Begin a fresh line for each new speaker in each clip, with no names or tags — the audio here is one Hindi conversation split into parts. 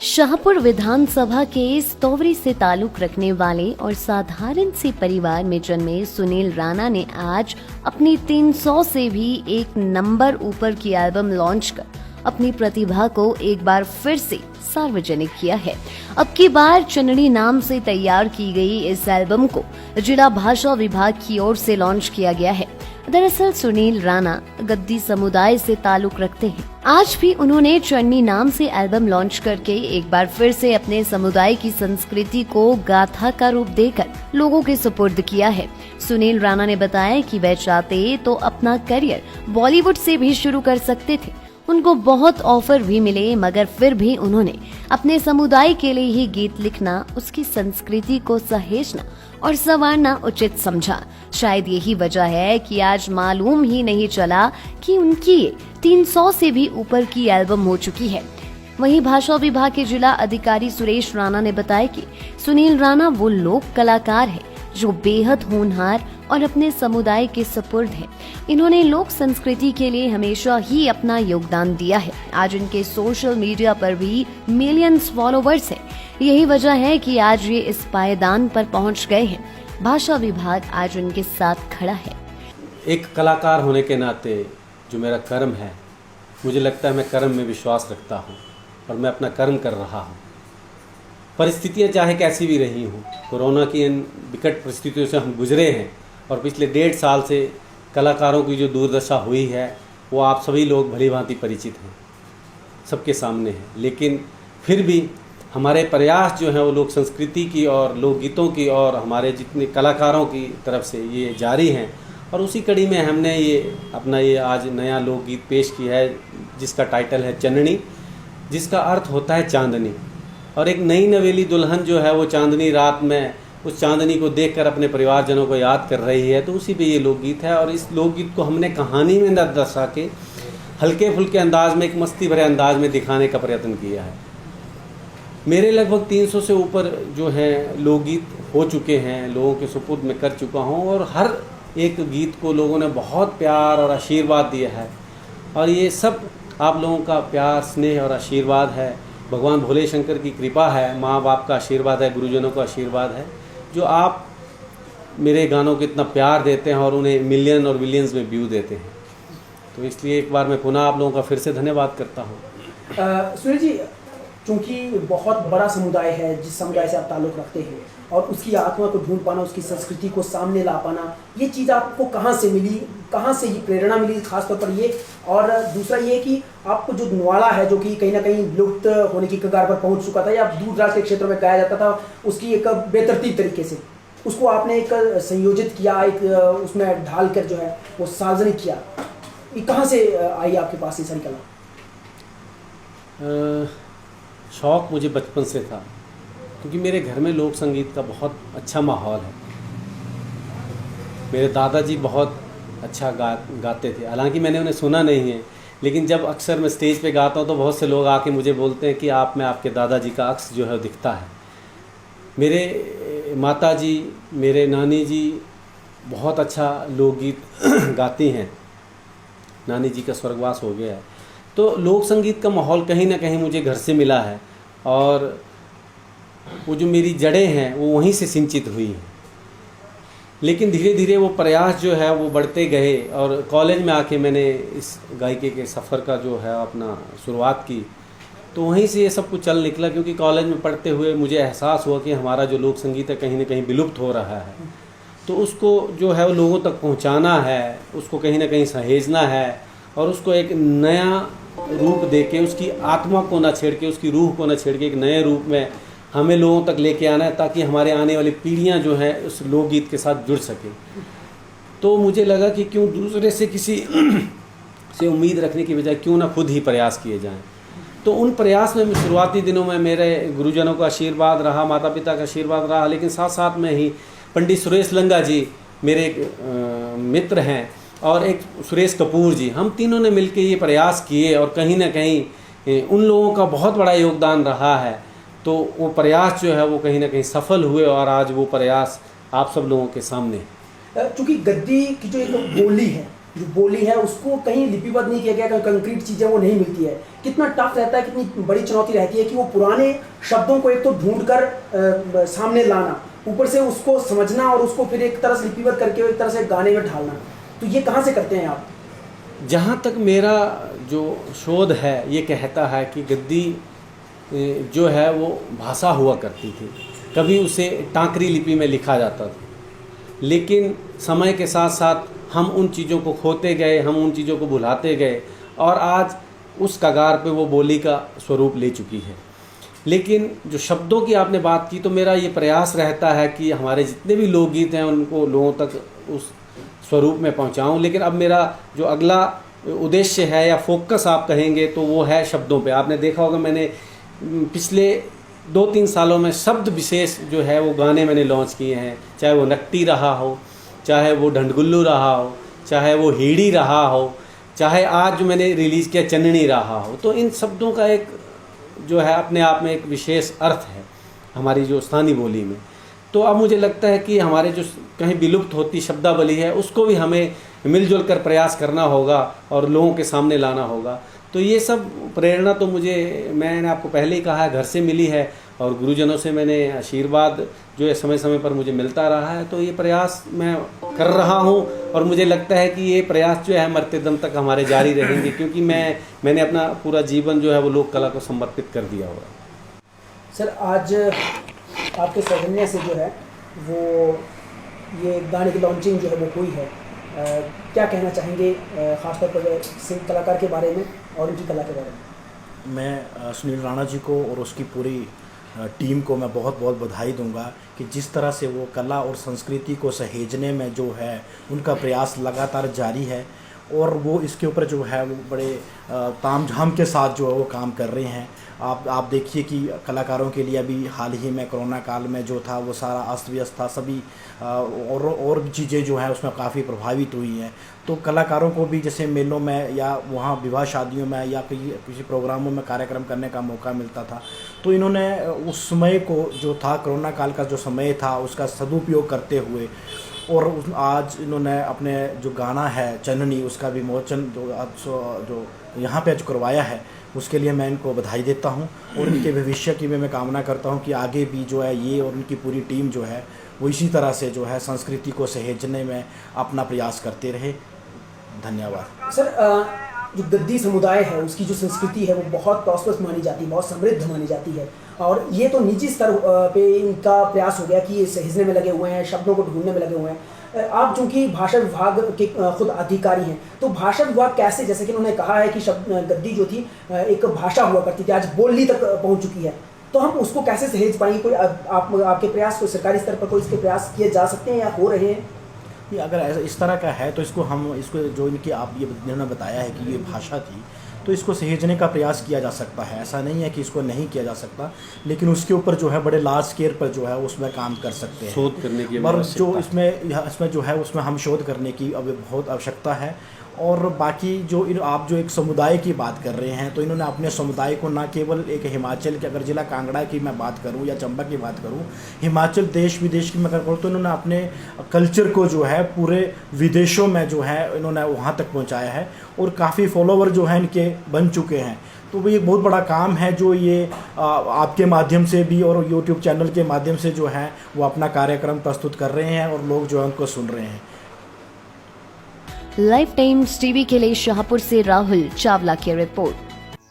शाहपुर विधानसभा के स्तौरी से ताल्लुक रखने वाले और साधारण से परिवार में जन्मे सुनील राणा ने आज अपनी 300 से भी एक नंबर ऊपर की एल्बम लॉन्च कर अपनी प्रतिभा को एक बार फिर से सार्वजनिक किया है। अब की बार चन्नड़ी नाम से तैयार की गई इस एल्बम को जिला भाषा विभाग की ओर से लॉन्च किया गया है। दरअसल सुनील राणा गद्दी समुदाय से ताल्लुक रखते हैं। आज भी उन्होंने चन्नी नाम से एल्बम लॉन्च करके एक बार फिर से अपने समुदाय की संस्कृति को गाथा का रूप देकर लोगों के सुपुर्द किया है। सुनील राणा ने बताया कि वह चाहते तो अपना करियर बॉलीवुड से भी शुरू कर सकते थे। उनको बहुत ऑफर भी मिले, मगर फिर भी उन्होंने अपने समुदाय के लिए ही गीत लिखना, उसकी संस्कृति को सहेजना और संवारना उचित समझा। शायद यही वजह है कि आज मालूम ही नहीं चला कि उनकी 300 से भी ऊपर की एल्बम हो चुकी है। वहीं भाषा विभाग के जिला अधिकारी सुरेश राणा ने बताया कि सुनील राणा वो लोक कलाकार है जो बेहद होनहार और अपने समुदाय के सुपुर्द है। इन्होंने लोक संस्कृति के लिए हमेशा ही अपना योगदान दिया है। आज इनके सोशल मीडिया पर भी मिलियंस फॉलोवर्स हैं। यही वजह है कि आज ये इस पायदान पर पहुंच गए हैं। भाषा विभाग आज उनके साथ खड़ा है।
एक कलाकार होने के नाते जो मेरा कर्म है, मुझे लगता है मैं कर्म में विश्वास रखता हूँ और मैं अपना कर्म कर रहा हूँ। परिस्थितियाँ चाहे कैसी भी रही हूँ, कोरोना की इन विकट परिस्थितियों से हम गुजरे हैं और पिछले 1.5 साल से कलाकारों की जो दुर्दशा हुई है वो आप सभी लोग भली भांति परिचित हैं, सबके सामने है। लेकिन फिर भी हमारे प्रयास जो हैं वो लोक संस्कृति की और लोकगीतों की और हमारे जितने कलाकारों की तरफ से ये जारी हैं। और उसी कड़ी में हमने ये आज नया लोकगीत पेश किया है जिसका टाइटल है चन्नी, जिसका अर्थ होता है चांदनी। और एक नई नवेली दुल्हन जो है वो चांदनी रात में उस चांदनी को देखकर अपने परिवारजनों को याद कर रही है, तो उसी पे ये लोकगीत है। और इस लोकगीत को हमने कहानी में न दर्शा के हल्के फुल्के अंदाज में, एक मस्ती भरे अंदाज में दिखाने का प्रयत्न किया है। मेरे लगभग 300 से ऊपर जो है लोकगीत हो चुके हैं, लोगों के सुपुर्द में कर चुका हूँ और हर एक गीत को लोगों ने बहुत प्यार और आशीर्वाद दिया है। और ये सब आप लोगों का प्यार, स्नेह और आशीर्वाद है। भगवान भोले शंकर की कृपा है, माँ बाप का आशीर्वाद है, गुरुजनों का आशीर्वाद है, जो आप मेरे गानों को इतना प्यार देते हैं और उन्हें मिलियन और बिलियंस में व्यू देते हैं। तो इसलिए एक बार मैं पुनः आप लोगों का फिर से धन्यवाद करता हूँ।
सुनील जी, चूँकि बहुत बड़ा समुदाय है जिस समुदाय से आप ताल्लुक़ रखते हैं और उसकी आत्मा को ढूंढ पाना, उसकी संस्कृति को सामने ला पाना, ये चीज़ आपको कहाँ से मिली, कहाँ से ये प्रेरणा मिली खासतौर पर ये? और दूसरा ये कि आपको जो न्वाला है, जो कि कहीं ना कहीं लुप्त होने की कगार पर पहुंच चुका था या दूर दराज के क्षेत्रों में गाया जाता था, उसकी एक बेतरतीब तरीके से उसको आपने एक संयोजित किया, एक उसमें ढाल कर जो है वो सार्वजनिक किया, ये कहाँ से आई आपके पास ये सारी कला?
शौक़ मुझे बचपन से था, क्योंकि मेरे घर में लोक संगीत का बहुत अच्छा माहौल है। मेरे दादाजी बहुत अच्छा गाते थे, हालांकि मैंने उन्हें सुना नहीं है, लेकिन जब अक्सर मैं स्टेज पे गाता हूँ तो बहुत से लोग आके मुझे बोलते हैं कि आप में आपके दादाजी का अक्स जो है दिखता है। मेरे माताजी, मेरे नानी जी बहुत अच्छा लोकगीत गाती हैं। नानी जी का स्वर्गवास हो गया है, तो लोक संगीत का माहौल कहीं ना कहीं मुझे घर से मिला है और वो जो मेरी जड़ें हैं वो वहीं से सिंचित हुई हैं। लेकिन धीरे धीरे वो प्रयास जो है वो बढ़ते गए और कॉलेज में आके मैंने इस गायकी के सफ़र का जो है अपना शुरुआत की, तो वहीं से ये सब कुछ चल निकला। क्योंकि कॉलेज में पढ़ते हुए मुझे एहसास हुआ कि हमारा जो लोक संगीत है कहीं ना कहीं विलुप्त हो रहा है, तो उसको जो है वो लोगों तक पहुंचाना है, उसको कहीं ना कहीं सहेजना है और उसको एक नया रूप दे के, उसकी आत्मा को ना छेड़ के, उसकी रूह को ना छेड़ के एक नए रूप में हमें लोगों तक लेके आना है, ताकि हमारे आने वाली पीढ़ियां जो हैं उस लोकगीत के साथ जुड़ सकें। तो मुझे लगा कि क्यों दूसरे से किसी से उम्मीद रखने की बजाय क्यों ना खुद ही प्रयास किए जाएं। तो उन प्रयास में शुरुआती दिनों में मेरे गुरुजनों का आशीर्वाद रहा, माता पिता का आशीर्वाद रहा, लेकिन साथ साथ में ही पंडित सुरेश लंगा जी मेरे एक मित्र हैं और एक सुरेश कपूर जी, हम तीनों ने मिलकर ये प्रयास किए और कहीं ना कहीं उन लोगों का बहुत बड़ा योगदान रहा है। तो वो प्रयास जो है वो कहीं ना कहीं सफल हुए और आज वो प्रयास आप सब लोगों के सामने।
चूँकि गद्दी की जो एक बोली है जो बोली है उसको कहीं लिपिबद्ध नहीं किया गया, कंक्रीट चीज़ें वो नहीं मिलती है। कितना टफ रहता है, कितनी बड़ी चुनौती रहती है कि वो पुराने शब्दों को एक तो ढूंढ कर सामने लाना, ऊपर से उसको समझना और उसको फिर एक तरह से लिपिबद्ध करके एक तरह से गाने में ढालना। तो ये कहाँ से करते हैं आप?
जहाँ तक मेरा जो शोध है ये कहता है कि गद्दी जो है वो भाषा हुआ करती थी, कभी उसे टांकरी लिपि में लिखा जाता था, लेकिन समय के साथ साथ हम उन चीज़ों को खोते गए, हम उन चीज़ों को भुलाते गए और आज उस कगार पे वो बोली का स्वरूप ले चुकी है। लेकिन जो शब्दों की आपने बात की, तो मेरा ये प्रयास रहता है कि हमारे जितने भी लोकगीत हैं उनको लोगों तक उस स्वरूप में पहुंचाऊं। लेकिन अब मेरा जो अगला उद्देश्य है या फोकस आप कहेंगे तो वो है शब्दों पे। आपने देखा होगा मैंने पिछले 2-3 सालों में शब्द विशेष जो है वो गाने मैंने लॉन्च किए हैं, चाहे वो नकटी रहा हो, चाहे वो ढंढगुल्लू रहा हो, चाहे वो हीड़ी रहा हो, चाहे आज जो मैंने रिलीज़ किया चन्ननी रहा हो। तो इन शब्दों का एक जो है अपने आप में एक विशेष अर्थ है हमारी जो स्थानीय बोली में। तो अब मुझे लगता है कि हमारे जो कहीं विलुप्त होती शब्दावली है उसको भी हमें मिलजुल कर प्रयास करना होगा और लोगों के सामने लाना होगा। तो ये सब प्रेरणा तो मैंने आपको पहले ही कहा है, घर से मिली है और गुरुजनों से मैंने आशीर्वाद जो है समय समय पर मुझे मिलता रहा है। तो ये प्रयास मैं कर रहा हूँ और मुझे लगता है कि ये प्रयास जो है मरते दम तक हमारे जारी रहेंगे, क्योंकि मैंने अपना पूरा जीवन जो है वो लोक कला को समर्पित कर दिया हुआ।
सर, आज आपके सौजन्य से जो है वो ये गाने की लॉन्चिंग जो है वो हुई है, क्या कहना चाहेंगे ख़ासतौर पर सिंह कलाकार के बारे में और उनकी कला के बारे में?
मैं सुनील राणा जी को और उसकी पूरी टीम को मैं बहुत बहुत बधाई दूंगा कि जिस तरह से वो कला और संस्कृति को सहेजने में जो है उनका प्रयास लगातार जारी है और वो इसके ऊपर जो है वो बड़े तामझाम के साथ जो है वो काम कर रहे हैं। आप देखिए कि कलाकारों के लिए अभी हाल ही में कोरोना काल में जो था वो सारा अस्त व्यस्त था, सभी और भी चीज़ें जो है उसमें काफ़ी प्रभावित हुई हैं। तो कलाकारों को भी जैसे मेलों में या वहाँ विवाह शादियों में या किसी प्रोग्रामों में कार्यक्रम करने का मौका मिलता था, तो इन्होंने उस समय को जो था कोरोना काल का जो समय था उसका सदुपयोग करते हुए और आज इन्होंने अपने जो गाना है चन्ननी उसका विमोचन जो यहाँ पे जो करवाया है उसके लिए मैं इनको बधाई देता हूँ और इनके भविष्य की मैं कामना करता हूँ कि आगे भी जो है ये और उनकी पूरी टीम जो है वो इसी तरह से जो है संस्कृति को सहेजने में अपना प्रयास करते रहे। धन्यवाद।
सर, जो गद्दी समुदाय है उसकी जो संस्कृति है वो बहुत प्रॉस्परस मानी जाती है, बहुत समृद्ध मानी जाती है और ये तो निजी स्तर पे इनका प्रयास हो गया कि ये सहेजने में लगे हुए हैं, शब्दों को ढूंढने में लगे हुए हैं। आप चूंकि भाषा विभाग के खुद अधिकारी हैं, तो भाषा विभाग कैसे, जैसे कि उन्होंने कहा है कि गद्दी जो थी एक भाषा हुआ करती थी, आज बोली तक पहुंच चुकी है, तो हम उसको कैसे सहेज पाएंगे? कोई आपके प्रयास को सरकारी स्तर पर कोई इसके प्रयास किए जा सकते हैं या हो रहे हैं?
ये अगर ऐसा इस तरह का है तो इसको जो इनकी आप ये जिन्होंने बताया है कि ये भाषा थी तो इसको सहेजने का प्रयास किया जा सकता है। ऐसा नहीं है कि इसको नहीं किया जा सकता, लेकिन उसके ऊपर जो है बड़े लार्ज स्केल पर जो है उसमें काम कर सकते हैं,
शोध करने की
और जो इसमें जो है उसमें हम शोध करने की अब बहुत आवश्यकता है। और बाकी जो आप जो एक समुदाय की बात कर रहे हैं तो इन्होंने अपने समुदाय को ना केवल एक हिमाचल के, अगर ज़िला कांगड़ा की मैं बात करूं या चंबा की बात करूं, हिमाचल देश विदेश की मैं करूं तो इन्होंने अपने कल्चर को जो है पूरे विदेशों में जो है इन्होंने वहां तक पहुंचाया है और काफ़ी फॉलोवर जो हैं इनके बन चुके हैं। तो वो ये बहुत बड़ा काम है जो ये आपके माध्यम से भी और यूट्यूब चैनल के माध्यम से जो है वो अपना कार्यक्रम प्रस्तुत कर रहे हैं और लोग जो है उनको सुन रहे हैं।
लाइफ टाइम्स टीवी के लिए शाहपुर से राहुल चावला की रिपोर्ट।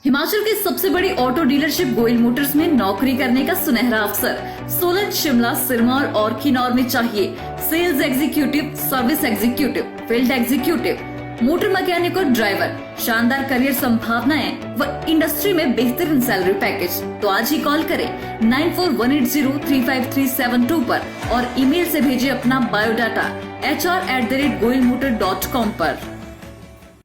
हिमाचल की सबसे बड़ी ऑटो डीलरशिप गोयल मोटर्स में नौकरी करने का सुनहरा अवसर। सोलन, शिमला, सिरमौर और किन्नौर में चाहिए sales executive, service executive, field executive, motor mechanic और ड्राइवर। शानदार करियर संभावनाएं व इंडस्ट्री में बेहतरीन सैलरी पैकेज। तो आज ही कॉल करें 9418035372 पर और ईमेल से भेजिए अपना बायोडाटा hr@goilmotor.com पर।